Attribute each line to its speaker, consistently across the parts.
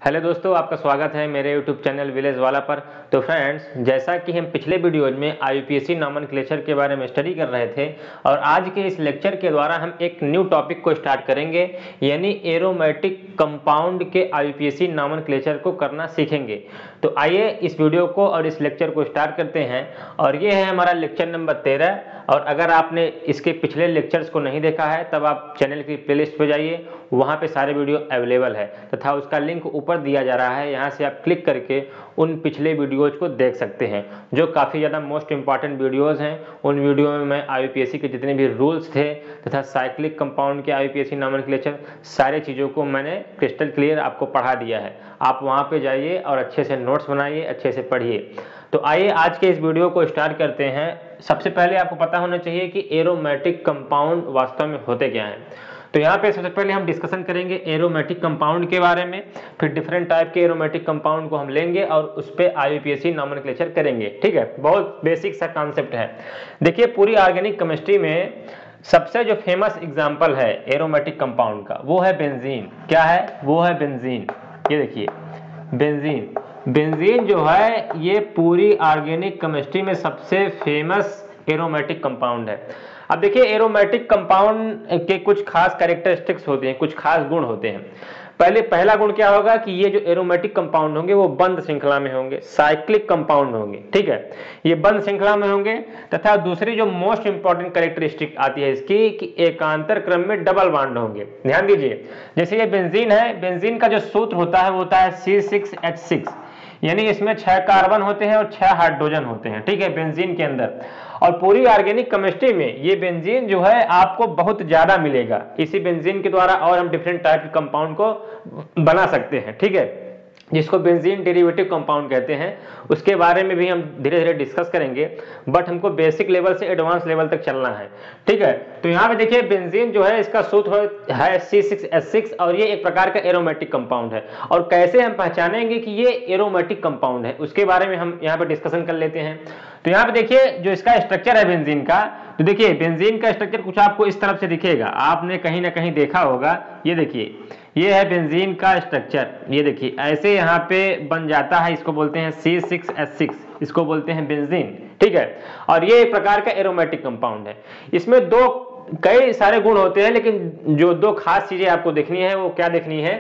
Speaker 1: Hello दोस्तों, आपका स्वागत है मेरे यूट्यूब चैनल विलेज वाला पर। तो फ्रेंड्स, जैसा कि हम पिछले वीडियोज में आईयूपीएसी नॉमेनक्लेचर के बारे में स्टडी कर रहे थे और आज के इस लेक्चर के द्वारा हम एक न्यू टॉपिक को स्टार्ट करेंगे, यानी एरोमेटिक कंपाउंड के आईयूपीएसी नॉमेनक्लेचर को करना सीखेंगे। तो आइए इस वीडियो को और इस लेक्चर को स्टार्ट करते हैं। और ये है हमारा लेक्चर नंबर 13। और अगर आपने इसके पिछले लेक्चर्स को नहीं देखा है तब आप चैनल की प्लेलिस्ट पे जाइए, वहाँ पे सारे वीडियो अवेलेबल है तथा उसका लिंक ऊपर दिया जा रहा है। यहाँ से आप क्लिक करके उन पिछले वीडियोज को देख सकते हैं जो काफ़ी ज़्यादा मोस्ट इंपॉर्टेंट वीडियोज़ हैं। उन वीडियो में मैं आईयूपीएसी के जितने भी रूल्स थे तथा साइक्लिक कंपाउंड के आईयूपीएसी नॉमेनक्लेचर सारे चीज़ों को मैंने क्रिस्टल क्लियर आपको पढ़ा दिया है। आप वहाँ पे जाइए और अच्छे से नोट्स बनाइए, अच्छे से पढ़िए। तो आइए आज के इस वीडियो को स्टार्ट करते हैं। सबसे पहले आपको पता होना चाहिए कि एरोमेटिक कंपाउंड वास्तव में होते क्या हैं। तो यहाँ पे सबसे पहले हम डिस्कशन करेंगे एरोमेटिक कंपाउंड के बारे में, फिर डिफरेंट टाइप के एरोमेटिक कंपाउंड को हम लेंगे और उस पर आईयूपीएसी नॉमेनक्लेचर करेंगे। ठीक है, बहुत बेसिक सा कॉन्सेप्ट है। देखिए, पूरी ऑर्गेनिक केमिस्ट्री में सबसे जो फेमस एग्जाम्पल है एरोमेटिक कंपाउंड का वो है बेंजीन। क्या है? वो है बेंजीन। ये देखिए बेंजीन। बेंजीन जो है ये पूरी ऑर्गेनिक केमिस्ट्री में सबसे फेमस एरोमेटिक कंपाउंड है। अब देखिए, एरोमेटिक कंपाउंड के कुछ खास कैरेक्टरिस्टिक्स होते हैं, कुछ खास गुण होते हैं। पहला गुण क्या होगा कि ये जो एरोमेटिक कंपाउंड होंगे वो बंद श्रृंखला में होंगे, साइक्लिक कंपाउंड होंगे। ठीक है, ये बंद श्रृंखला में होंगे। तथा दूसरी जो मोस्ट इंपॉर्टेंट कैरेक्टरिस्टिक आती है इसकी कि एकांतर क्रम में डबल बॉन्ड होंगे। ध्यान दीजिए, जैसे ये बेंजीन है, बेंजीन का जो सूत्र होता है वो होता है C6H6, यानी इसमें 6 कार्बन होते हैं और 6 हाइड्रोजन होते हैं। ठीक है, बेंजीन के अंदर। और पूरी ऑर्गेनिक केमिस्ट्री में ये बेंजीन जो है आपको बहुत ज्यादा मिलेगा। इसी बेंजीन के द्वारा और हम डिफरेंट टाइप के कंपाउंड को बना सकते हैं। ठीक है, जिसको बेंजीन डेरिवेटिव कंपाउंड कहते हैं, उसके बारे में भी हम धीरे धीरे डिस्कस करेंगे। बट हमको बेसिक लेवल से एडवांस लेवल तक चलना है। ठीक है, तो यहाँ पे देखिए बेंजीन जो है इसका सूत्र है C6H6 और ये एक प्रकार का एरोमेटिक कंपाउंड है। और कैसे हम पहचानेंगे कि ये एरोमेटिक कंपाउंड है उसके बारे में हम यहाँ पे डिस्कशन कर लेते हैं। तो यहाँ पे देखिए जो इसका स्ट्रक्चर है बेंजीन का, तो देखिए बेंजीन का स्ट्रक्चर कुछ आपको इस तरफ से दिखेगा, आपने कहीं ना कहीं देखा होगा। ये देखिए, ये है बेंजीन का स्ट्रक्चर। ये देखिए ऐसे यहाँ पे बन जाता है, इसको बोलते हैं C6H6, इसको बोलते हैं बेंजीन। ठीक है, और ये एक प्रकार का एरोमेटिक कंपाउंड है। इसमें कई सारे गुण होते हैं, लेकिन जो दो खास चीजें आपको देखनी है वो क्या देखनी है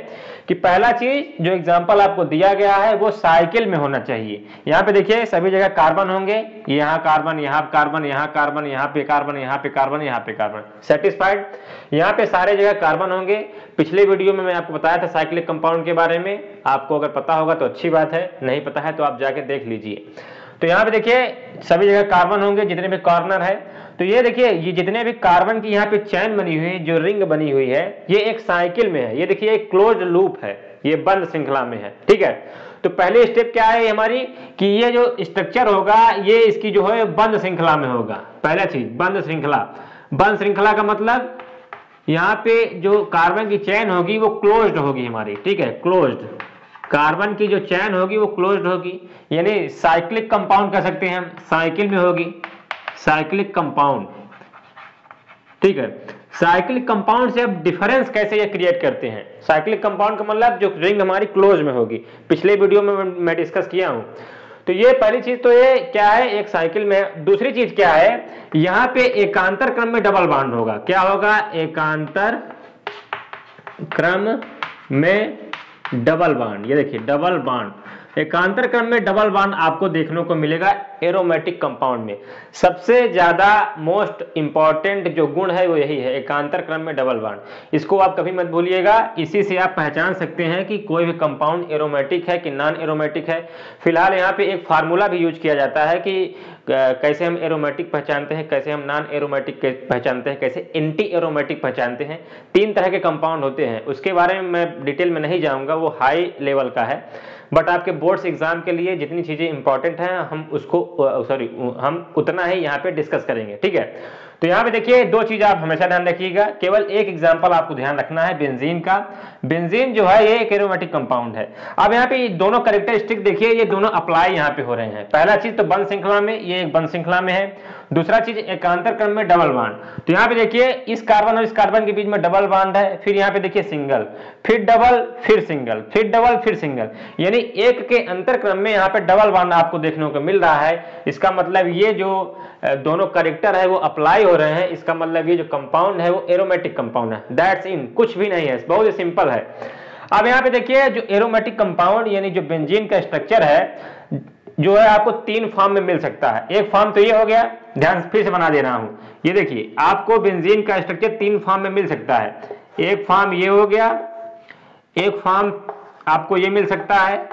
Speaker 1: कि पहला चीज जो एग्जांपल आपको दिया गया है वो साइकिल में होना चाहिए। यहाँ पे देखिए सभी जगह कार्बन होंगे, यहाँ कार्बन, यहाँ कार्बन, यहाँ कार्बन, यहाँ पे कार्बन, यहाँ पे कार्बन, यहाँ पे कार्बन। सेटिस्फाइड? यहाँ पे सारे जगह कार्बन होंगे। पिछले वीडियो में मैं आपको बताया था साइक्लिक कंपाउंड के बारे में, आपको अगर पता होगा तो अच्छी बात है, नहीं पता है तो आप जाके देख लीजिए। तो यहाँ पे देखिए सभी जगह कार्बन होंगे, जितने भी कॉर्नर है। तो ये देखिए ये जितने भी कार्बन की यहाँ पे चैन बनी हुई है, जो रिंग बनी हुई है, ये एक साइकिल में है। ये देखिए एक क्लोज्ड लूप है, ये बंद श्रृंखला में है। ठीक है, तो पहली स्टेप क्या है हमारी कि ये जो स्ट्रक्चर होगा ये इसकी जो है बंद श्रृंखला में होगा। पहला चीज बंद श्रृंखला। बंद श्रृंखला का मतलब यहाँ पे जो कार्बन की चैन होगी वो क्लोज्ड होगी हमारी। ठीक है, क्लोज्ड कार्बन की जो चैन होगी वो क्लोज्ड होगी, यानी साइक्लिक कंपाउंड कह सकते हैं हम, साइकिल में होगी, साइक्लिक कंपाउंड। ठीक है, साइक्लिक कंपाउंड से अब डिफरेंस कैसे ये क्रिएट करते हैं। साइक्लिक कंपाउंड का मतलब जो रिंग हमारी क्लोज में होगी, पिछले वीडियो में मैं डिस्कस किया हूं। तो ये पहली चीज तो ये क्या है, एक साइकिल में। दूसरी चीज क्या है, यहां पे एकांतर क्रम में डबल बॉन्ड होगा। क्या होगा? एकांतर क्रम में डबल बॉन्ड। ये देखिए डबल बॉन्ड, एकांतर क्रम में डबल बॉन्ड आपको देखने को मिलेगा एरोमेटिक कंपाउंड में। सबसे ज्यादा मोस्ट इंपॉर्टेंट जो गुण है वो यही है, एकांतर क्रम में डबल बॉन्ड। इसको आप कभी मत भूलिएगा, इसी से आप पहचान सकते हैं कि कोई भी कंपाउंड एरोमेटिक है कि नॉन एरोमेटिक है। फिलहाल यहाँ पे एक फार्मूला भी यूज किया जाता है कि कैसे हम एरोमेटिक पहचानते हैं, कैसे हम नॉन एरोमेटिक पहचानते हैं, कैसे एंटी एरोमेटिक पहचानते हैं। 3 तरह के कंपाउंड होते हैं, उसके बारे में मैं डिटेल में नहीं जाऊंगा, वो हाई लेवल का है। बट आपके बोर्ड्स एग्जाम के लिए जितनी चीजें इंपॉर्टेंट हैं हम उतना ही यहाँ पे डिस्कस करेंगे। ठीक है, तो यहाँ पे देखिए दो चीज आप हमेशा ध्यान रखिएगा, केवल एक एग्जांपल आपको ध्यान रखना है बेंजीन का। बेंजीन जो है ये एक एरोमेटिक कंपाउंड है। अब यहाँ पे दोनों कैरेक्टरिस्टिक देखिए, ये दोनों अप्लाई यहाँ पे हो रहे हैं। पहला चीज तो बंध श्रृंखला में, ये एक बंध श्रृंखला में है। दूसरा चीज एकांतर क्रम में डबल बॉन्ड। तो यहाँ पे देखिए इस कार्बन और इस कार्बन के बीच में डबल बॉन्ड है, फिर यहाँ पे देखिए सिंगल, फिर डबल, फिर सिंगल, फिर डबल, फिर सिंगल, यानी एक के अंतर क्रम में यहाँ पे डबल बॉन्ड आपको देखने को मिल रहा है। इसका मतलब ये जो दोनों कैरेक्टर है वो अप्लाई हो रहे हैं, इसका मतलब ये जो कंपाउंड है वो एरोमेटिक कंपाउंड है। दैट्स इन, कुछ भी नहीं है, बहुत ही सिंपल है। अब यहाँ पे देखिए जो एरोमेटिक कंपाउंड यानी जो बेंजीन का स्ट्रक्चर है जो है आपको तीन फॉर्म में मिल सकता है। एक फॉर्म तो ये हो गया, ध्यान फिर से बना दे रहा हूं, ये देखिए आपको बेंजीन का स्ट्रक्चर तीन फॉर्म में मिल सकता है। एक फॉर्म ये हो गया, एक फॉर्म आपको ये मिल सकता है,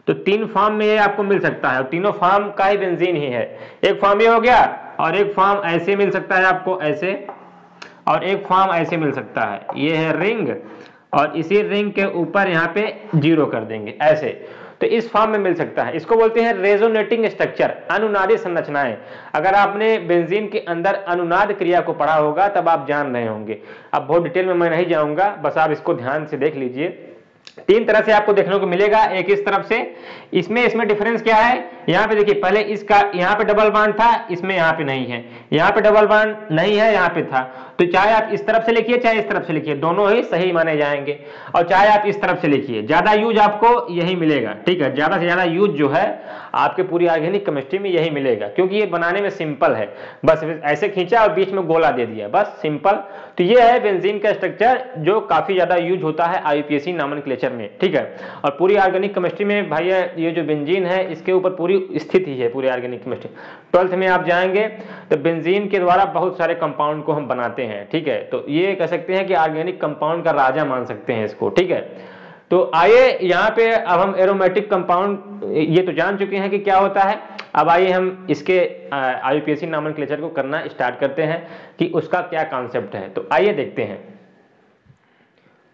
Speaker 1: तो तीन फॉर्म में ये आपको मिल सकता है और तीनों फॉर्म का ही बेंजीन ही है। एक फॉर्म ये हो गया और एक फॉर्म ऐसे मिल सकता है आपको ऐसे, और एक फॉर्म ऐसे मिल सकता है, ये है रिंग, और इसी रिंग के ऊपर यहाँ पे जीरो कर देंगे ऐसे। तो इस फॉर्म में मिल सकता है, इसको बोलते हैं रेजोनेटिंग स्ट्रक्चर, अनुनादी संरचनाएं। अगर आपने बेंजीन के अंदर अनुनाद क्रिया को पढ़ा होगा तब आप जान रहे होंगे। अब बहुत डिटेल में मैं नहीं जाऊंगा, बस आप इसको ध्यान से देख लीजिए। तीन तरह से आपको देखने को मिलेगा, एक इस तरफ से, इसमें डिफरेंस क्या है, यहाँ पे देखिए पहले इसका यहाँ पे डबल बॉन्ड था, इसमें यहाँ पे नहीं है, यहाँ पे डबल बॉन्ड नहीं है, यहाँ पे था। तो चाहे आप इस तरफ से लिखिए चाहे इस तरफ से लिखिए, दोनों ही सही माने जाएंगे। और चाहे आप इस तरफ से लिखिए, ज्यादा यूज आपको यही मिलेगा, ठीक है, ज्यादा से ज्यादा यूज जो है आपके पूरी ऑर्गेनिक केमिस्ट्री में यही मिलेगा, क्योंकि ये बनाने में सिंपल है। बस ऐसे खींचा और बीच में गोला दे दिया, बस सिंपल। तो ये है बेंजीन का स्ट्रक्चर जो काफी ज्यादा यूज होता है आईयूपीएसी नॉमेनक्लेचर में, ठीक है। और पूरी ऑर्गेनिक केमिस्ट्री में भाई ये जो बेंजीन है इसके ऊपर पूरी स्थिति है पूरी ऑर्गेनिक केमिस्ट्री। 12th में आप जाएंगे तो बेंजीन के द्वारा बहुत सारे कंपाउंड को हम बनाते हैं, ठीक है। तो ये कह सकते हैं कि ऑर्गेनिक कंपाउंड का राजा मान सकते हैं इसको, ठीक है। तो आइए यहाँ पे अब हम एरोमेटिक कंपाउंड ये तो जान चुके हैं कि क्या होता है। अब आइए हम इसके आईयूपीएसी नॉमेनक्लेचर को करना स्टार्ट करते हैं कि उसका क्या कॉन्सेप्ट है। तो आइए देखते हैं।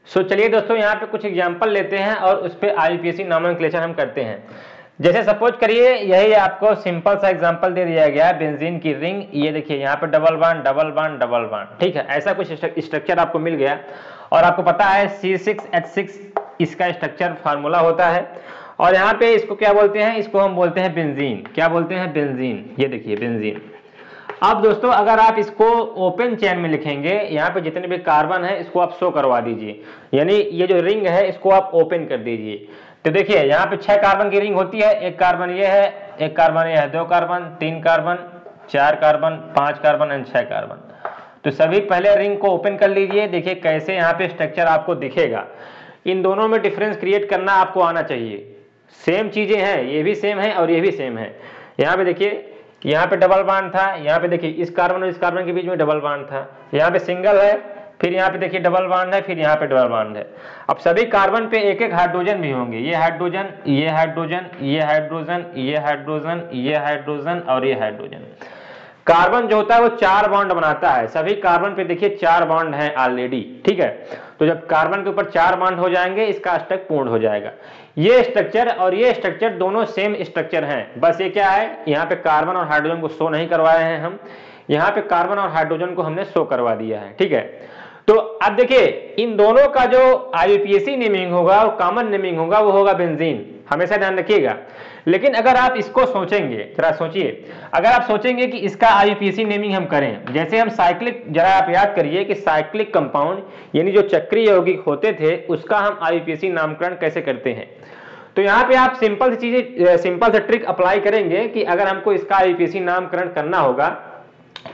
Speaker 1: चलिए दोस्तों यहाँ पे कुछ एग्जांपल लेते हैं और उस पे आईयूपीएसी नॉमेनक्लेचर हम करते हैं। जैसे सपोज करिए यही आपको सिंपल सा एग्जांपल दे दिया गया है, बेंजीन की रिंग, ये देखिए यहाँ पे double bond double bond double bond, ठीक है। ऐसा कुछ स्ट्रक्चर आपको मिल गया और आपको पता है C6H6 इसका स्ट्रक्चर फार्मूला होता है। और यहाँ पे इसको क्या बोलते हैं, इसको हम बोलते हैं बेंजीन। क्या बोलते हैं, बेंजीन। ये देखिए बेंजीन। अब दोस्तों अगर आप इसको ओपन चेन में लिखेंगे, यहाँ पे जितने भी कार्बन है इसको आप शो करवा दीजिए, यानी ये जो रिंग है इसको आप ओपन कर दीजिए। तो देखिए यहाँ पे 6 कार्बन की रिंग होती है, एक कार्बन ये है, एक कार्बन ये है, 2 carbon, 3 carbon, 4 carbon, 5 carbon and 6 carbon. तो सभी पहले रिंग को ओपन कर लीजिए, देखिए कैसे यहाँ पे स्ट्रक्चर आपको दिखेगा। इन दोनों में डिफरेंस क्रिएट करना आपको आना चाहिए। सेम चीजें हैं, ये भी सेम है और ये भी सेम है। यहाँ पे देखिए यहाँ पे डबल बॉन्ड था, यहाँ पे देखिए इस कार्बन और इस कार्बन के बीच में डबल बॉन्ड था, यहाँ पे सिंगल है, फिर यहाँ पे देखिए डबल बॉन्ड है, फिर यहाँ पे डबल बॉन्ड है। अब सभी कार्बन पे एक एक हाइड्रोजन भी होंगे, ये हाइड्रोजन, ये हाइड्रोजन, ये हाइड्रोजन, ये हाइड्रोजन, ये हाइड्रोजन और ये हाइड्रोजन। कार्बन जो होता है वो 4 बॉन्ड बनाता है, सभी कार्बन पे देखिए 4 बॉन्ड हैं ऑलरेडी, ठीक है। तो जब कार्बन के ऊपर 4 बॉन्ड हो जाएंगे इसका अष्टक पूर्ण हो जाएगा। ये स्ट्रक्चर और ये स्ट्रक्चर दोनों सेम स्ट्रक्चर हैं, बस ये क्या है, यहाँ पे कार्बन और हाइड्रोजन को शो नहीं करवाए हैं हम, यहाँ पे कार्बन और हाइड्रोजन को हमने शो करवा दिया है, ठीक है। तो अब देखिए इन दोनों का जो आईयूपीएसी नेमिंग होगा और कॉमन नेमिंग होगा वो होगा बेंजीन, हमेशा ध्यान रखिएगा। लेकिन अगर आप इसको सोचेंगे, जरा सोचिए, अगर आप सोचेंगे कि इसका आईयूपीएसी नेमिंग हम करें, जैसे हम साइक्लिक, जरा आप याद करिए कि साइक्लिक कंपाउंड यानी जो चक्रीय यौगिक होते थे उसका हम आईयूपीएसी नामकरण कैसे करते हैं। तो यहाँ पे आप सिंपल सी चीजें, सिंपल से ट्रिक अप्लाई करेंगे कि अगर हमको इसका आईयूपीएसी नामकरण करना होगा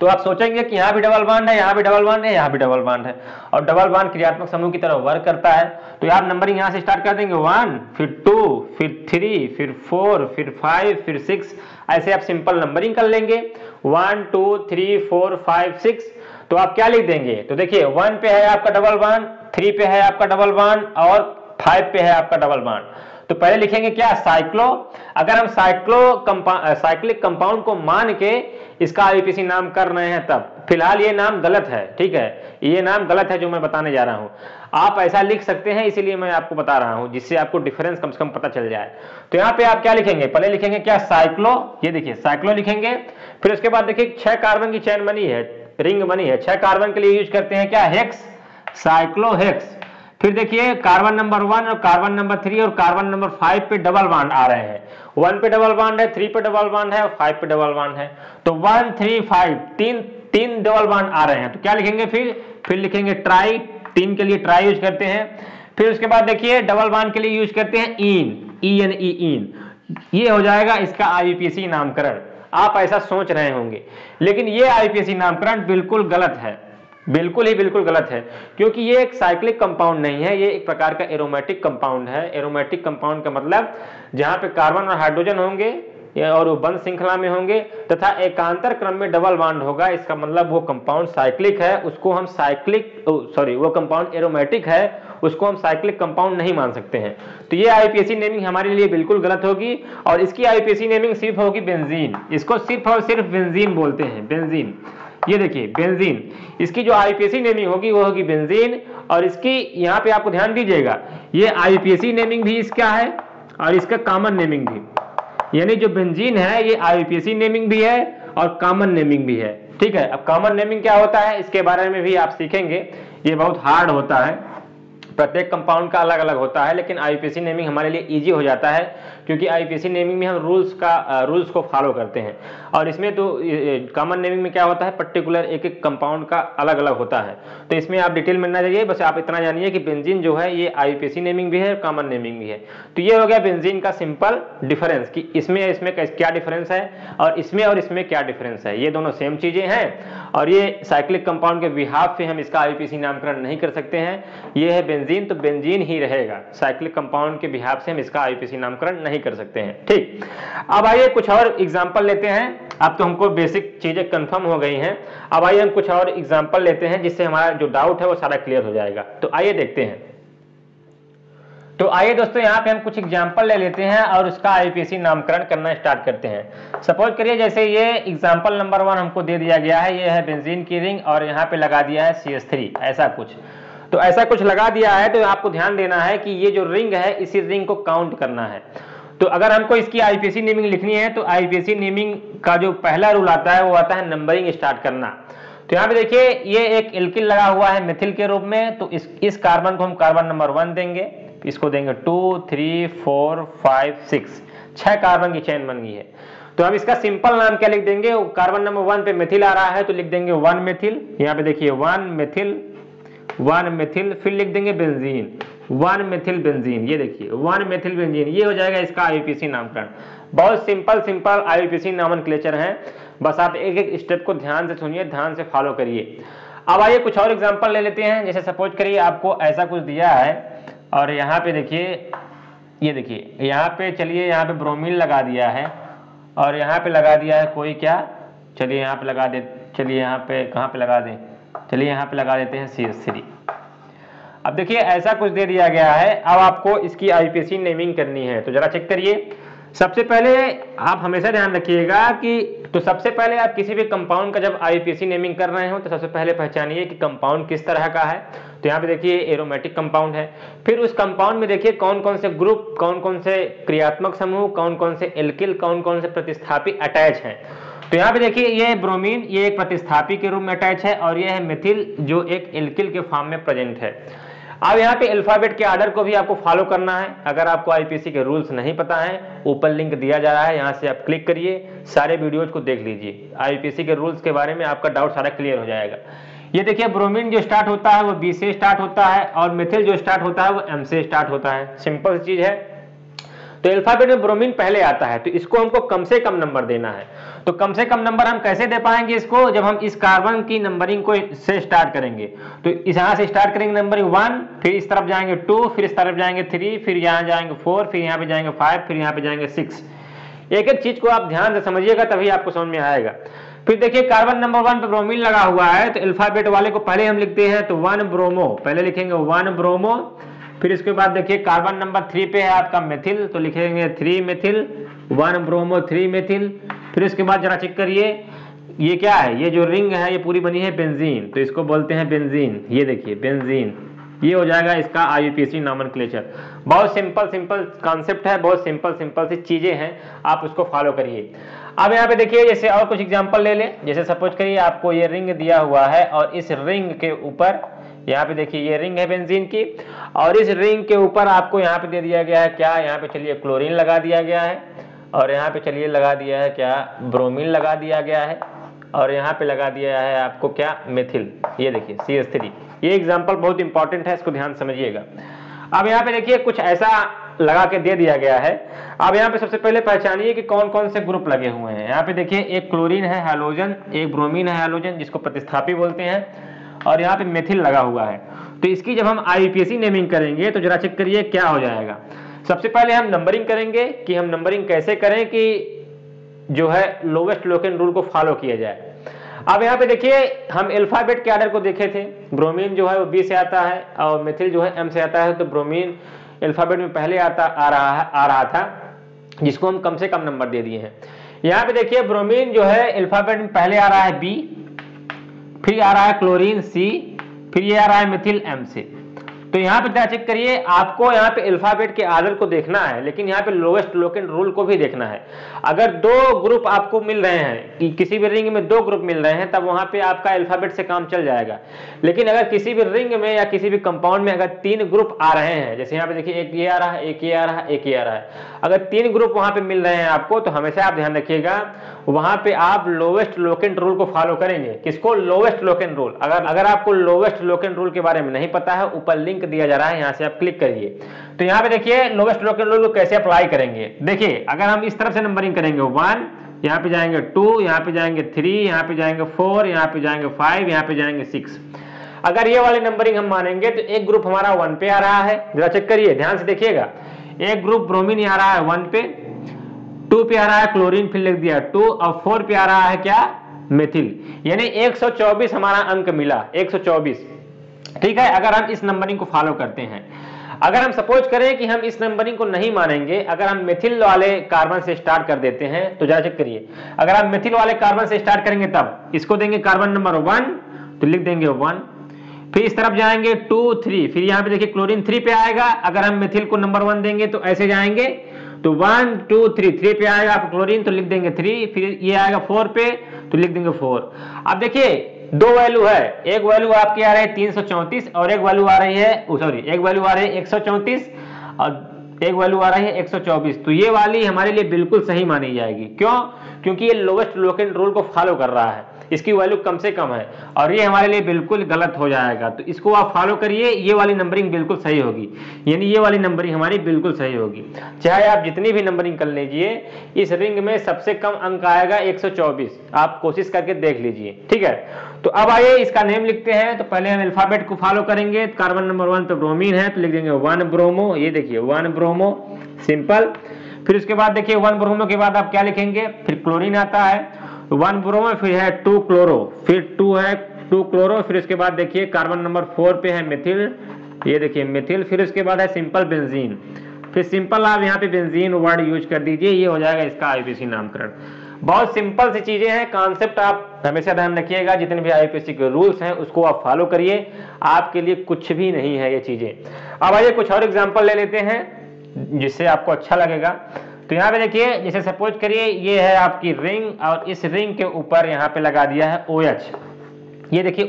Speaker 1: तो आप सोचेंगे कि यहाँ भी डबल बॉन्ड है, यहाँ भी डबल बॉन्ड है, यहाँ भी डबल बॉन्ड है और डबल बॉन्ड क्रियात्मक समूह की तरह वर्क करता है। तो आप नंबरिंग यहाँ से स्टार्ट कर देंगे, 1 फिर 2 फिर 3 फिर 4 फिर 5 फिर 6, ऐसे आप सिंपल नंबरिंग कर लेंगे 1 2 3 4 5 6। तो आप क्या लिख देंगे, तो देखिए 1 पे है आपका डबल बॉन्ड, 3 पे है आपका डबल बॉन्ड और 5 पे है आपका डबल बॉन्ड। तो पहले लिखेंगे क्या, साइक्लो। अगर हम साइक्लिक कंपाउंड को मान के इसका आईयूपीएसी नाम कर रहे हैं तब, फिलहाल ये नाम गलत है, ठीक है, ये नाम गलत है जो मैं बताने जा रहा हूं। आप ऐसा लिख सकते हैं, इसीलिए मैं आपको बता रहा हूं, जिससे आपको डिफरेंस कम से कम पता चल जाए। तो यहाँ पे आप क्या लिखेंगे, पहले लिखेंगे क्या, साइक्लो, ये देखिए साइक्लो लिखेंगे। फिर उसके बाद देखिए 6 कार्बन की चेन बनी है, रिंग बनी है। 6 कार्बन के लिए यूज करते हैं क्या, हेक्स, साइक्लोहेक्स। फिर देखिए कार्बन नंबर 1 और कार्बन नंबर 3 और कार्बन नंबर 5 पे डबल बॉन्ड आ रहे हैं। 1 पे डबल बॉन्ड है, 3 पे डबल बॉन्ड है और 5 पे डबल बॉन्ड है। तो 1 3 5 तीन डबल बॉन्ड आ रहे हैं, तो क्या लिखेंगे फिर लिखेंगे ट्राई, 3 के लिए ट्राई यूज करते हैं। फिर उसके बाद देखिए डबल बॉन्ड के लिए यूज करते हैं इन, इन। ये हो जाएगा इसका आईयूपीएसी नामकरण। आप ऐसा सोच रहे होंगे, लेकिन ये आईयूपीएसी नामकरण बिल्कुल गलत है, बिल्कुल गलत है, क्योंकि ये एक साइक्लिक कंपाउंड नहीं है, ये एक प्रकार का एरोमेटिक कंपाउंड है। एरोमेटिक कंपाउंड का मतलब जहां पे कार्बन और हाइड्रोजन होंगे और वो बंद श्रृंखला में होंगे तथा एकांतर क्रम में डबल बॉन्ड होगा, इसका मतलब वो कंपाउंड साइक्लिक है, उसको हम वो कंपाउंड एरोमेटिक है, उसको हम साइक्लिक कंपाउंड नहीं मान सकते हैं। तो ये आईयूपीएसी नेमिंग हमारे लिए बिल्कुल गलत होगी और इसकी आईयूपीएसी नेमिंग सिर्फ होगी बेंजीन। इसको सिर्फ और सिर्फ बेंजीन बोलते हैं, बेंजीन। ये देखिए बेंजीन, इसकी जो आईयूपीएसी नेमिंग होगी वो होगी बेंजीन। और इसकी यहाँ पे आपको ध्यान दीजिएगा, ये आईयूपीएसी नेमिंग भी इसका है और इसका कॉमन नेमिंग भी, यानी जो बेंजीन है ये आईयूपीएसी नेमिंग भी है और कॉमन नेमिंग भी है। ठीक है, अब कॉमन नेमिंग क्या होता है इसके बारे में भी आप सीखेंगे, ये बहुत हार्ड होता है, प्रत्येक कंपाउंड का अलग अलग होता है, लेकिन आईयूपीएसी नेमिंग हमारे लिए इजी हो जाता है क्योंकि आईयूपीएसी नेमिंग में हम रूल्स को फॉलो करते हैं। और इसमें तो कॉमन नेमिंग में क्या होता है, पर्टिकुलर एक एक कंपाउंड का अलग अलग होता है। तो इसमें आप डिटेल में ना जाइए, बस आप इतना जानिए कि बेंजीन जो है ये आईयूपीएसी नेमिंग भी है, कॉमन नेमिंग भी है। तो ये हो गया बेंजीन का सिंपल डिफरेंस कि इसमें क्या डिफरेंस है और इसमें क्या डिफरेंस है। ये दोनों सेम चीजें हैं और ये साइक्लिक कंपाउंड के बिहाफ पे हम इसका आईयूपीएसी नामकरण नहीं कर सकते हैं। ये है बेंजीन, तो बेंजीन ही रहेगा, साइक्लिक कंपाउंड के बिहाफ से हम इसका आईयूपीएसी नामकरण नहीं कर सकते हैं। ठीक, अब आइए कुछ और एग्जांपल लेते हैं। अब तो हमको बेसिक चीजें कंफर्म हो गई हैं, अब आइए हम कुछ और एग्जांपल लेते हैं जिससे हमारा जो डाउट है वो सारा क्लियर हो जाएगा। तो आइए देखते हैं। तो आइए दोस्तों यहाँ पे हम कुछ एग्जांपल ले लेते हैं और उसका आईयूपीएसी नामकरण करना स्टार्ट करते हैं। सपोज करिए जैसे ये एग्जांपल नंबर 1 हमको दे दिया गया है, ये है बेंजीन की रिंग और यहाँ पे लगा दिया है CH3, ऐसा कुछ। तो ऐसा कुछ लगा दिया है, तो आपको ध्यान देना है कि ये जो रिंग है इसी रिंग को काउंट करना है। तो अगर हमको इसकी आईयूपीएसी नेमिंग लिखनी है तो आईयूपीएसी नेमिंग का जो पहला रूल आता है वो आता है नंबरिंग स्टार्ट करना। तो यहाँ पे देखिए ये एक एल्किल लगा हुआ है मिथिल के रूप में, तो इस कार्बन को हम कार्बन नंबर 1 देंगे, इसको देंगे 2 3 4 5 6 कार्बन की चेन बन गई है। तो हम इसका सिंपल नाम क्या लिख देंगे, कार्बन नंबर 1 पे मिथिल आ रहा है तो लिख देंगे 1 मिथिल। यहाँ पे देखिए 1 मिथिल, फिर लिख देंगे बेंजीन, 1 मिथिल बेंजीन। ये देखिए 1 मिथिल बेंजीन, ये हो जाएगा इसका आईयूपीएसी नामकरण। बहुत सिंपल आईयूपीएसी नॉमेनक्लेचर है, बस आप एक एक स्टेप को ध्यान से सुनिए, ध्यान से फॉलो करिए। अब आइए कुछ और एग्जांपल ले लेते हैं। जैसे सपोज करिए आपको ऐसा कुछ दिया है और यहाँ पे देखिए, ये देखिए यहाँ पे, चलिए यहाँ पे ब्रोमीन लगा दिया है और यहाँ पे लगा दिया है कोई क्या, चलिए यहाँ पे लगा दे, चलिए यहाँ पे कहाँ पे लगा दें, चलिए यहाँ पे लगा देते हैं CH3। अब देखिए ऐसा कुछ दे दिया गया है, अब आपको इसकी आईयूपीएसी नेमिंग करनी है। तो जरा चेक करिए। सबसे पहले आप हमेशा ध्यान रखिएगा कि सबसे पहले आप किसी भी कंपाउंड का जब आईयूपीएसी नेमिंग कर रहे हो तो सबसे पहले पहचानिए कि कंपाउंड किस तरह का है। तो यहाँ पे देखिए एरोमेटिक कंपाउंड है, फिर उस कंपाउंड में देखिए कौन कौन से ग्रुप, कौन कौन से क्रियात्मक समूह, कौन कौन से एल्किल, कौन कौन से प्रतिस्थापी अटैच हैं। तो यहाँ पे देखिए ये ब्रोमीन, ये एक प्रतिस्थापी के रूप में अटैच है और ये है मिथिल जो एक एल्किल के फॉर्म में प्रेजेंट है। अब यहाँ पे अल्फाबेट के आर्डर को भी आपको फॉलो करना है। अगर आपको आईयूपीएसी के रूल्स नहीं पता है, ऊपर लिंक दिया जा रहा है, यहाँ से आप क्लिक करिए, सारे वीडियोज को देख लीजिए, आईयूपीएसी के रूल्स के बारे में आपका डाउट सारा क्लियर हो जाएगा। ये देखिए ब्रोमीन जो स्टार्ट होता है वो B से स्टार्ट होता है और मिथिल जो स्टार्ट होता है वो M से स्टार्ट होता है, सिंपल चीज है। तो अल्फाबेट में ब्रोमीन पहले आता है, तो इसको हमको कम से कम नंबर देना है। तो कम से कम नंबर हम कैसे दे पाएंगे इसको, जब हम इस कार्बन की नंबरिंग को से स्टार्ट करेंगे। तो इस यहाँ से स्टार्ट करेंगे नंबरिंग 1, फिर इस तरफ जाएंगे 2, फिर इस तरफ जाएंगे 3, फिर यहाँ जाएंगे 4, फिर यहाँ पे जाएंगे 5, फिर यहाँ पे जाएंगे 6। एक एक चीज को आप ध्यान से समझिएगा तभी आपको समझ में आएगा। फिर देखिए कार्बन नंबर 1 पे ब्रोमीन लगा हुआ है, तो अल्फाबेट वाले को पहले हम लिखते हैं, तो 1 ब्रोमो, पहले लिखेंगे 1 ब्रोमो। फिर इसके बाद देखिए कार्बन नंबर 3 पे है आपका मिथिल, तो लिखेंगे 3 मिथिल, 1 ब्रोमो 3 मिथिल। फिर इसके बाद जरा चेक करिए ये क्या है, ये जो रिंग है ये पूरी बनी है बेंजीन, तो इसको बोलते हैं बेंजीन। ये देखिए बेंजीन, ये हो जाएगा इसका आईयूपीएसी नॉमेनक्लेचर। बहुत सिंपल कॉन्सेप्ट है, बहुत सिंपल सी चीजें हैं, आप उसको फॉलो करिए। अब यहाँ पे देखिए जैसे और कुछ एग्जांपल ले ले, जैसे सपोज करिए आपको ये रिंग दिया हुआ है और इस रिंग के ऊपर यहाँ पे देखिए ये रिंग है बेंजीन की, और इस रिंग के ऊपर आपको यहाँ पे दे दिया गया है क्या, यहाँ पे चलिए क्लोरीन लगा दिया गया है, और यहाँ पे चलिए लगा दिया है क्या, ब्रोमीन लगा दिया गया है, और यहाँ पे लगा दिया है आपको क्या, मेथिल। ये देखिए CH3। ये एग्जाम्पल बहुत इंपॉर्टेंट है, इसको ध्यान समझिएगा। अब यहाँ पे देखिए कुछ ऐसा लगा के दे दिया गया है। अब यहाँ पे सबसे पहले पहचानिए कि कौन कौन से ग्रुप लगे हुए हैं। यहाँ पे देखिए एक क्लोरीन है हैलोजन, एक ब्रोमीन है हैलोजन जिसको प्रतिस्थापी बोलते हैं, और यहाँ पे मेथिल लगा हुआ है। तो इसकी जब हम IUPAC नेमिंग करेंगे तो जरा चेक करिए क्या हो जाएगा। सबसे पहले हम नंबरिंग करेंगे कि हम नंबरिंग कैसे करें कि जो है लोवेस्ट लोकेन रूल को फॉलो किया जाए। अब यहाँ पे देखिए हम अल्फाबेट के आर्डर को देखे थे, ब्रोमीन जो है वो B से आता है और मेथिल जो है M से आता है, तो ब्रोमीन अल्फाबेट में पहले आ रहा था, जिसको हम कम से कम नंबर दे दिए हैं। यहाँ पे देखिए ब्रोमीन जो है अल्फाबेट में पहले आ रहा है B, फिर आ रहा है क्लोरीन C, फिर ये आ रहा है मेथिल M से। तो यहाँ पे क्या चेक करिए, आपको यहाँ पे अल्फाबेट के आर्डर को देखना है, लेकिन यहाँ पे लोवेस्ट लोकेन रूल को भी देखना है। अगर दो ग्रुप आपको मिल रहे हैं कि किसी भी रिंग में दो ग्रुप मिल रहे हैं, तब वहां पे आपका अल्फाबेट से काम चल जाएगा। लेकिन अगर किसी भी रिंग में या किसी भी कंपाउंड में अगर 3 ग्रुप आ रहे हैं, जैसे यहाँ पे देखिए एक ये आ रहा है, एक ये आ रहा है, एक ये आ रहा है, अगर 3 ग्रुप वहां पे मिल रहे हैं आपको, तो हमेशा आप ध्यान रखिएगा वहां पे आप लोवेस्ट लोकेन रूल को फॉलो करेंगे। किसको, लोवेस्ट लोकेन रूल। अगर आपको लोवेस्ट लोकेन रूल के बारे में नहीं पता है, ऊपर लिंक दिया जा रहा है, यहाँ से आप क्लिक करिए। तो यहाँ पे देखिए लोवेस्ट लोकेन रूल को कैसे अप्लाई करेंगे। देखिए अगर हम इस तरफ से नंबरिंग करेंगे 1, यहाँ पे जाएंगे 2, यहाँ पे जाएंगे 3, यहाँ पे जाएंगे 4, यहाँ पे जाएंगे 5, यहाँ पे जाएंगे 6। अगर ये वाली नंबरिंग हम मानेंगे तो एक ग्रुप हमारा 1 पे आ रहा है, जरा चेक करिए ध्यान से देखिएगा। एक ग्रुप ब्रोमीन आ रहा है 1 पे, 2 पे आ रहा है क्लोरीन, फिर लिख दिया 2, और 4 पे आ रहा है क्या, मेथिल। यानी 124 हमारा अंक मिला, 124। ठीक है, अगर हम इस नंबरिंग को फॉलो करते हैं। अगर हम सपोज करें कि हम इस नंबरिंग को नहीं मानेंगे, अगर हम मेथिल वाले कार्बन से स्टार्ट कर देते हैं, तो जरा चेक करिए, अगर हम मेथिल वाले कार्बन से स्टार्ट करेंगे तब इसको देंगे कार्बन नंबर 1, तो लिख देंगे 1। फिर इस तरफ जाएंगे 2, 3, फिर यहाँ पे देखिए क्लोरीन 3 पे आएगा। अगर हम मेथिल को नंबर 1 देंगे तो ऐसे जाएंगे, तो 1 2 3, 3 पे आएगा आप क्लोरीन, तो लिख देंगे 3। फिर ये आएगा 4 पे, तो लिख देंगे 4। अब देखिए दो वैल्यू है, एक वैल्यू आपकी आ रही है 334 और एक वैल्यू आ रही है एक वैल्यू आ रही है 134 और एक वैल्यू आ रही है 124। तो ये वाली हमारे लिए बिल्कुल सही मानी जाएगी। क्यों? क्योंकि ये लोवेस्ट लोकेन रूल को फॉलो कर रहा है, इसकी वैल्यू कम से कम है, और ये हमारे लिए बिल्कुल गलत हो जाएगा। तो इसको आप फॉलो करिए, ये वाली नंबरिंग बिल्कुल सही होगी, यानी ये वाली नंबरिंग हमारी बिल्कुल सही होगी। चाहे आप जितनी भी नंबरिंग कर लीजिए, इस रिंग में सबसे कम अंक आएगा 124। आप कोशिश करके देख लीजिए, ठीक है। तो अब आइए इसका नेम लिखते हैं। तो पहले हम अल्फाबेट को फॉलो करेंगे। कार्बन नंबर 1 पे ब्रोमीन है, तो लिख देंगे 1 ब्रोमो। ये देखिए 1 ब्रोमो, सिंपल। फिर उसके बाद देखिए 1 ब्रोमो के बाद आप क्या लिखेंगे, फिर क्लोरीन आता है, 1 ब्रोमो, फिर है 2 क्लोरो, फिर 2 है 2 क्लोरो। फिर उसके बाद देखिए कार्बन नंबर 4 पे है मेथिल, ये देखिए मेथिल। फिर उसके बाद है सिंपल बेंजीन, फिर सिंपल आप यहाँ पे बेंजीन वर्ड यूज कर दीजिए, ये हो जाएगा इसका IUPAC नामकरण। बहुत सिंपल सी चीजें हैं, कॉन्सेप्ट आप हमेशा ध्यान रखिएगा। जितने भी IUPAC के रूल्स हैं उसको आप फॉलो करिए, आपके लिए कुछ भी नहीं है ये चीजें। अब आइए कुछ और एग्जांपल ले लेते हैं जिससे आपको अच्छा लगेगा। तो यहाँ पे देखिए, जैसे सपोज करिए ये है आपकी रिंग, और इस रिंग के ऊपर यहाँ पे लगा दिया है OH। ये देखिए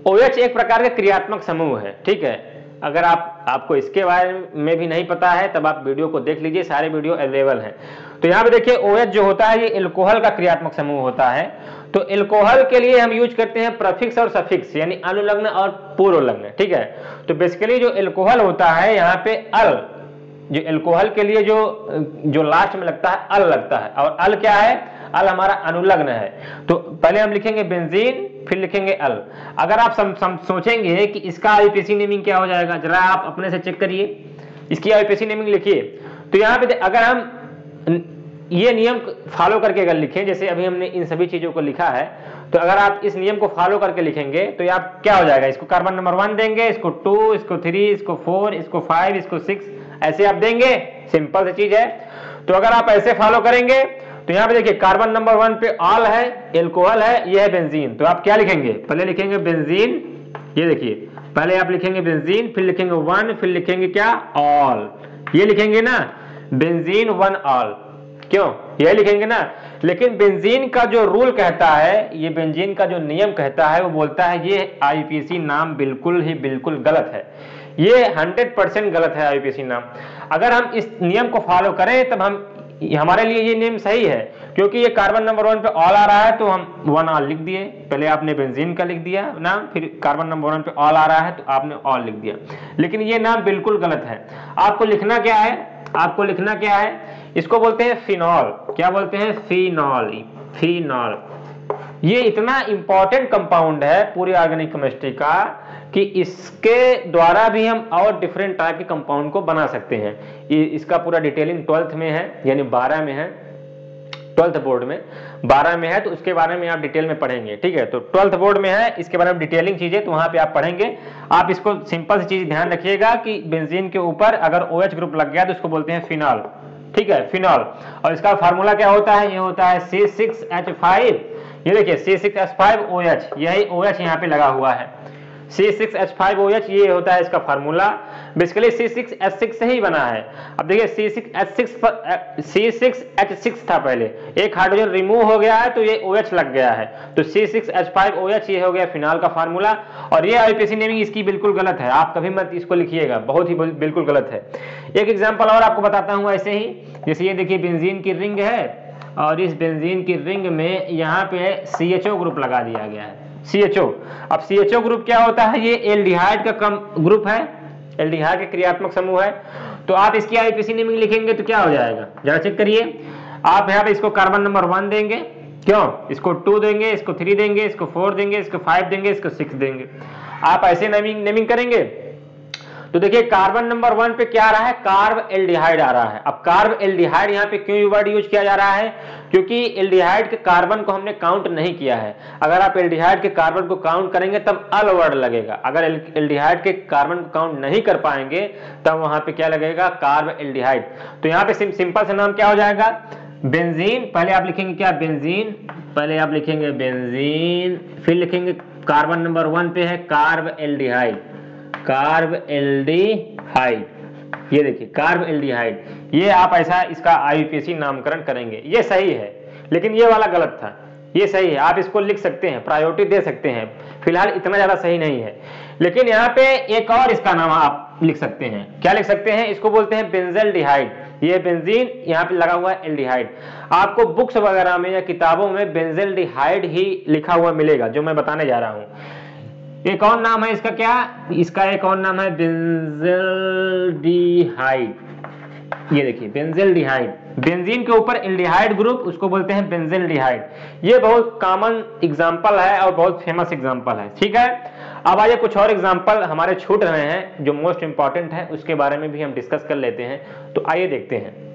Speaker 1: OH एक प्रकार का क्रियात्मक समूह है, ठीक है। अगर आपको इसके बारे में भी नहीं पता है तब आप वीडियो को देख लीजिए, सारे वीडियो अवेलेबल हैं। तो यहाँ पे देखिए OH जो होता है ये एल्कोहल का क्रियात्मक समूह होता है। तो एल्कोहल के लिए हम यूज करते हैं प्रफिक्स और सफिक्स, यानी अनुलग्न और पूर्वलग्न, ठीक है। तो बेसिकली जो एल्कोहल होता है यहाँ पे अल, जो एल्कोहल के लिए जो लास्ट में लगता है अल लगता है, और अल क्या है, अल हमारा अनुलग्न है। तो पहले हम लिखेंगे बेंजीन, फिर लिखेंगे अल। अगर आप सोचेंगे कि इसका IUPAC नेमिंग क्या हो जाएगा, जरा आप अपने से चेक करिए, इसकी IUPAC नेमिंग लिखिए। तो यहाँ पे अगर हम ये नियम फॉलो करके अगर लिखें, जैसे अभी हमने इन सभी चीजों को लिखा है, तो अगर आप इस नियम को फॉलो करके लिखेंगे तो ये आप क्या हो जाएगा, इसको कार्बन नंबर 1 देंगे, इसको 2, इसको 3, इसको 4, इसको 5, इसको 6, ऐसे आप देंगे। सिंपल सी चीज है। तो अगर आप ऐसे फॉलो करेंगे तो यहाँ पे देखिए कार्बन नंबर 1 पे ऑल है, एल्कोहल है, ये है बेंजीन। तो आप क्या लिखेंगे, पहले लिखेंगे बेंजीन, ये देखिए पहले आप लिखेंगे बेंजीन, फिर लिखेंगे 1, फिर लिखेंगे क्या, ऑल। ये लिखेंगे ना बेंजीन 1 ऑल, क्यों ये लिखेंगे ना, लेकिन बेंजीन का जो रूल कहता है, ये बेंजीन का जो नियम कहता है, वो बोलता है ये आईयूपीएसी नाम बिल्कुल गलत है। ये 100% गलत है आईयूपीएसी नाम। अगर हम इस नियम को फॉलो करें तब हमारे लिए ये नेम सही है, क्योंकि ये कार्बन नंबर 1 पे ऑल आ रहा है तो हम 1 ऑल लिख दिए। पहले आपने बेंजीन का लिख दिया नाम, फिर कार्बन नंबर 1 पे ऑल आ रहा है तो आपने ऑल लिख दिया, लेकिन ये नाम बिल्कुल गलत है। आपको लिखना क्या है, आपको लिखना क्या है, इसको बोलते हैं फिनॉल। क्या बोलते हैं? फिनॉल। फिनॉल ये इतना इंपॉर्टेंट कंपाउंड है पूरी ऑर्गेनिक केमिस्ट्री का कि इसके द्वारा भी हम और डिफरेंट टाइप के कंपाउंड को बना सकते हैं। ये इसका पूरा डिटेलिंग 12th में है, यानी 12 में है, 12th बोर्ड में 12 में है, तो उसके बारे में आप डिटेल में पढ़ेंगे। ठीक है, तो 12th बोर्ड में है, इसके बारे में डिटेलिंग चीजें तो वहां पे आप पढ़ेंगे। आप इसको सिंपल सी चीज ध्यान रखिएगा कि बेंजीन के ऊपर अगर OH ग्रुप लग गया तो उसको बोलते हैं फिनॉल। ठीक है, फिनॉल। और इसका फार्मूला क्या होता है? ये होता है C6H5। ये देखिए C6H5OH, यही OH यहाँ पे लगा हुआ है, C6H5OH, ये होता है इसका फार्मूला। बेसिकली C6H6 से ही बना है। अब देखिए C6H6 था पहले, एक हाइड्रोजन रिमूव हो गया है तो ये OH लग गया है, तो C6H5OH ये हो गया फिनॉल का फार्मूला। और ये आईयूपीएसी नेमिंग इसकी बिल्कुल गलत है, आप कभी मत इसको लिखिएगा, बहुत ही बिल्कुल गलत है। एक एग्जाम्पल और आपको बताता हूँ ऐसे ही, जैसे ये देखिए बेंजीन की रिंग है और इस बेंजीन की रिंग में यहाँ पे CHO ग्रुप लगा दिया गया है, CHO। अब CHO ग्रुप क्या होता है? ये एल्डिहाइड का कम ग्रुप है, एल्डिहाइड का क्रियात्मक समूह है। तो आप इसकी आईयूपीएसी नेमिंग लिखेंगे तो क्या हो जाएगा, जरा चेक करिए। आप यहाँ पे इसको कार्बन नंबर 1 देंगे, क्यों? इसको 2 देंगे, इसको 3 देंगे, इसको 4 देंगे, इसको 5 देंगे, इसको 6 देंगे। आप ऐसे नेमिंग करेंगे तो देखिए कार्बन नंबर 1 पे क्या आ रहा है? कार्ब एल्डिहाइड आ रहा है। अब कार्ब एल्डिहाइड यहाँ पे क्यों वर्ड यूज किया जा रहा है? क्योंकि एल्डिहाइड के कार्बन को हमने काउंट नहीं किया है। अगर आप एल्डिहाइड के कार्बन को काउंट करेंगे तब अल वर्ड लगेगा, अगर एल्डिहाइड के कार्बन को काउंट नहीं कर पाएंगे तब वहां पे क्या लगेगा? Carb aldehyde. तो यहाँ पे सिंपल सा नाम क्या हो जाएगा? बेंजीन। पहले आप लिखेंगे क्या? बेंजीन। पहले आप लिखेंगे बेंजीन, फिर लिखेंगे कार्बन नंबर 1 पे है कार्ब एल्डिहाइड, कार्ब एल्डिहाइड। ये देखिए कार्ब एल्डिहाइड, ये आप ऐसा इसका आईयूपीएसी नामकरण करेंगे। ये सही है, लेकिन ये वाला गलत था। ये सही है, आप इसको लिख सकते हैं, प्रायोरिटी दे सकते हैं, फिलहाल इतना ज्यादा सही नहीं है। लेकिन यहाँ पे एक और इसका नाम आप लिख सकते हैं। क्या लिख सकते हैं? इसको बोलते हैं बेंजल्डिहाइड। ये बेंजीन यहाँ पे लगा हुआ है एल्डिहाइड। आपको बुक्स वगैरह में या किताबों में बेंजल्डिहाइड ही लिखा हुआ मिलेगा, जो मैं बताने जा रहा हूँ। एक और नाम है इसका, क्या? इसका एक और नाम है बेंजल्डिहाइड। ये देखिए बेंजल्डिहाइड, बेंजीन के ऊपर एल्डिहाइड ग्रुप, उसको बोलते हैं बेंजल्डिहाइड। ये बहुत कॉमन एग्जांपल है और बहुत फेमस एग्जांपल है। ठीक है, अब आइए कुछ और एग्जांपल हमारे छूट रहे हैं जो मोस्ट इंपॉर्टेंट है, उसके बारे में भी हम डिस्कस कर लेते हैं। तो आइए देखते हैं।